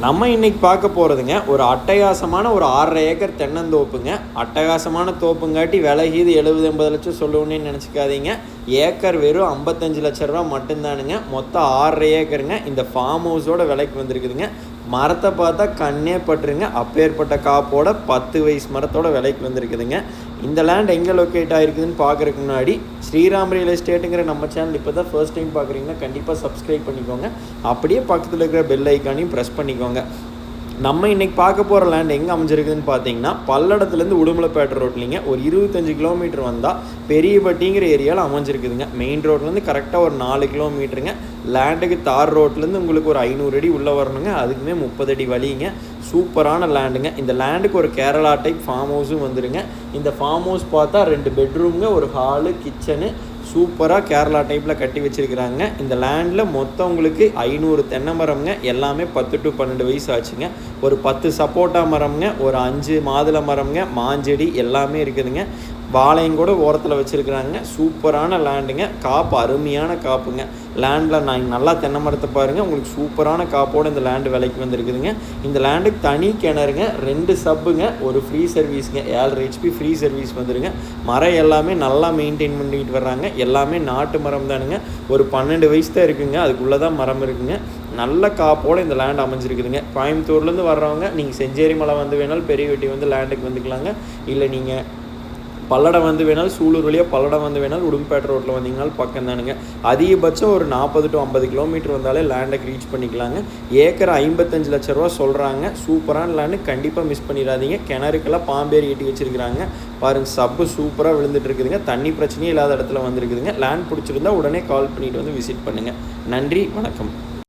நம்ம இன்னைக்கு பார்க்க போகிறதுங்க ஒரு அட்டகாசமான ஒரு 6.5 ஏக்கர் தென்னந்தோப்புங்க. அட்டகாசமான தோப்புங்காட்டி விலை கீது 70-80 லட்சம் சொல்லுவோன்னு நினச்சிக்காதீங்க. ஏக்கர் வெறும் 55 லட்ச ரூபா மட்டும்தானுங்க. மொத்தம் 6.5 ஏக்கருங்க. இந்த ஃபார்ம் ஹவுஸோட விலைக்கு வந்திருக்குதுங்க. மரத்தை பார்த்தா கண்ணே பட்டுருங்க. அப்பேற்பட்ட காப்போட 10 வயசு மரத்தோட விலைக்கு வந்திருக்குதுங்க. இந்த லேண்ட் எங்கே லொக்கேட் ஆகிருக்குதுன்னு பார்க்குறதுக்கு முன்னாடி ஸ்ரீராம் ரியல் எஸ்டேட்டுங்கிற நம்ம சேனல் இப்போ தான் ஃபர்ஸ்ட் டைம் பார்க்குறீங்கன்னா கண்டிப்பாக சப்ஸ்கிரைப் பண்ணிக்கோங்க. அப்படியே பக்கத்தில் இருக்கிற பெல் ஐக்கானையும் ப்ரெஸ் பண்ணிக்கோங்க. நம்ம இன்றைக்கி பார்க்க போகிற லேண்ட் எங்கே அமைஞ்சிருக்குதுன்னு பார்த்தீங்கன்னா பல்லடத்துலேருந்து உடுமலைப்பேட்டை ரோட்லிங்க ஒரு 25 கிலோமீட்டர் வந்தால் பெரியபட்டிங்கிற ஏரியாவில் அமைஞ்சிருக்குதுங்க. மெயின் ரோட்லேருந்து கரெக்டாக ஒரு 4 கிலோமீட்டருங்க. லேண்டுக்கு தார் ரோட்லேருந்து உங்களுக்கு ஒரு 500 அடி உள்ளே வரணுங்க. அதுக்குமே 30 அடி வழிங்க. சூப்பரான லேண்டுங்க. இந்த லேண்டுக்கு ஒரு கேரளா டைப் ஃபார்ம் ஹவுஸும் வந்துடுங்க. இந்த ஃபார்ம் ஹவுஸ் பார்த்தா 2 பெட்ரூம்ங்க, ஒரு ஹாலு, கிச்சனு சூப்பராக கேரளா டைப்பில் கட்டி வச்சுருக்கிறாங்க. இந்த லேண்டில் மொத்தம் உங்களுக்கு 500 தென்னை மரம்ங்க. எல்லாமே 10 to 12 வயசு ஆச்சுங்க. ஒரு 10 சப்போட்டா மரம்ங்க, ஒரு 5 மாதுளை மரம்ங்க, மாஞ்செடி எல்லாமே இருக்குதுங்க. வாழையும் கூட ஓரத்தில் வச்சுருக்குறாங்க. சூப்பரான லேண்டுங்க. காப்பு அருமையான காப்புங்க. லேண்டில் நான் நல்லா தென்னை மரத்தை பாருங்கள். உங்களுக்கு சூப்பரான காப்போடு இந்த லேண்டு விலைக்கு வந்துருக்குதுங்க. இந்த லேண்டுக்கு தனி கிணறுங்க, 2 சப்புங்க, ஒரு ஃப்ரீ சர்வீஸுங்க. 7.5 HP ஃப்ரீ சர்வீஸ் வந்துடுங்க. மரம் எல்லாமே நல்லா மெயின்டைன் பண்ணிட்டு வர்றாங்க. எல்லாமே நாட்டு மரம் தானுங்க. ஒரு 12 வயசு தான் இருக்குங்க. அதுக்குள்ளே தான் மரம் இருக்குங்க. நல்ல காப்போடு இந்த லேண்ட் அமைஞ்சிருக்குதுங்க. கோயம்புத்தூர்லேருந்து வர்றவங்க நீங்கள் செஞ்சேரி மலை வந்து வேணாலும் பெரிய வெட்டி வந்து லேண்டுக்கு வந்துக்கலாங்க. இல்லை நீங்கள் பல்லடம் வந்து வேணாலும் சூலூர் வழியாக பல்லடம் வந்து வேணாலும் உடும்பேட்டை ரோட்டில் வந்தீங்கனாலும் பக்கம் தானுங்க. அதிகபட்சம் ஒரு 40 to 50 கிலோமீட்டர் வந்தாலே லேண்டுக்கு ரீச் பண்ணிக்கலாங்க. ஏக்கர் 55 லட்ச ரூபா சொல்கிறாங்க. சூப்பரான லேண்டு, கண்டிப்பாக மிஸ் பண்ணிடாதீங்க. கிணறுக்கெல்லாம் பாம்பேரி ஏட்டி வச்சுருக்கிறாங்க பாருங்கள். சப்பு சூப்பராக விழுந்துட்டு இருக்குதுங்க. தண்ணி பிரச்சனையே இல்லாத இடத்துல வந்துருக்குதுங்க. லேண்ட் பிடிச்சிருந்தா உடனே கால் பண்ணிவிட்டு வந்து விசிட் பண்ணுங்கள். நன்றி, வணக்கம்.